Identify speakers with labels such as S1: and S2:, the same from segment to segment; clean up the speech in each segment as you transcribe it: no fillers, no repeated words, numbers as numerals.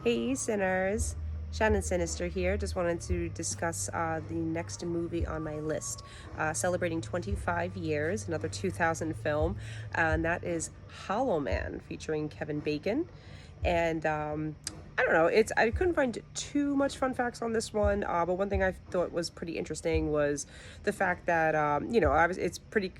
S1: Hey sinners, Shannon Sinister here. Just wanted to discuss the next movie on my list, celebrating 25 years, another 2000 film, and that is Hollow Man, featuring Kevin Bacon. And I don't know, I couldn't find too much fun facts on this one, but one thing I thought was pretty interesting was the fact that it's pretty,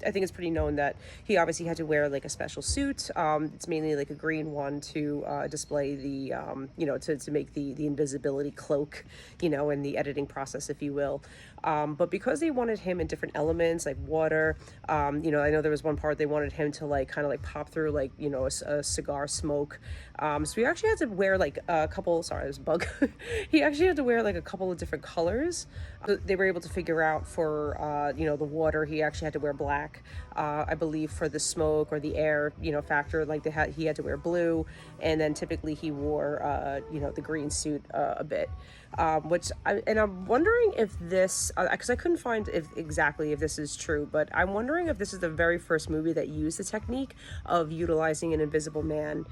S1: I think it's pretty known that he obviously had to wear like a special suit. It's mainly like a green one to display the to make the invisibility cloak, in the editing process, if you will. But because they wanted him in different elements like water, I know there was one part they wanted him to like kind of like pop through like a cigar smoke. So he actually had to wear like a couple. Sorry, there's a bug. He actually had to wear like a couple of different colors. They were able to figure out for the water. He actually had to wear black. I believe for the smoke or the air factor, like he had to wear blue, and then typically he wore the green suit a bit. I'm wondering if this, because I couldn't find exactly if this is true, but I'm wondering if this is the very first movie that used the technique of utilizing an invisible man.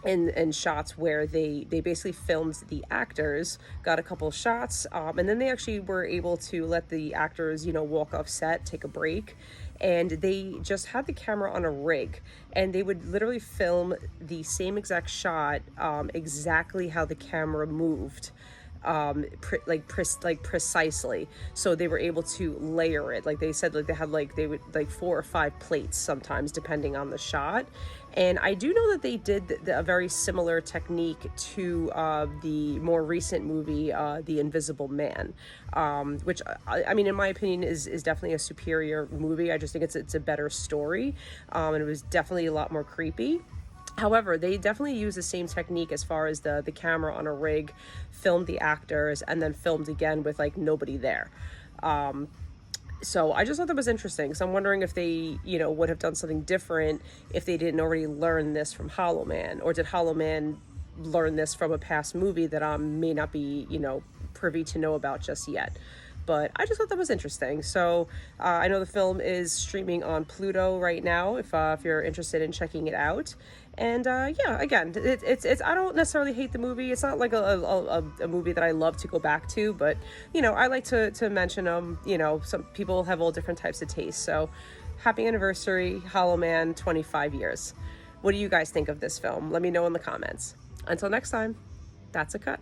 S1: In shots where they basically filmed the actors, got a couple shots, and then they actually were able to let the actors walk off set, take a break, and they just had the camera on a rig, and they would literally film the same exact shot, exactly how the camera moved, precisely. So they were able to layer it. Like they said, like they would like 4 or 5 plates sometimes, depending on the shot. And I do know that they did a very similar technique to the more recent movie, The Invisible Man, which I mean, in my opinion, is definitely a superior movie. I just think it's a better story, and it was definitely a lot more creepy. However, they definitely use the same technique as far as the camera on a rig, filmed the actors, and then filmed again with like nobody there. So I just thought that was interesting. So I'm wondering if they, would have done something different if they didn't already learn this from Hollow Man, or did Hollow Man learn this from a past movie that I may not be, privy to know about just yet. But I just thought that was interesting. So I know the film is streaming on Pluto right now, if you're interested in checking it out. And yeah, again, it's I don't necessarily hate the movie. It's not like a movie that I love to go back to, but I like to mention them. Some people have all different types of tastes. So happy anniversary, Hollow Man, 25 years. What do you guys think of this film? Let me know in the comments. Until next time, that's a cut.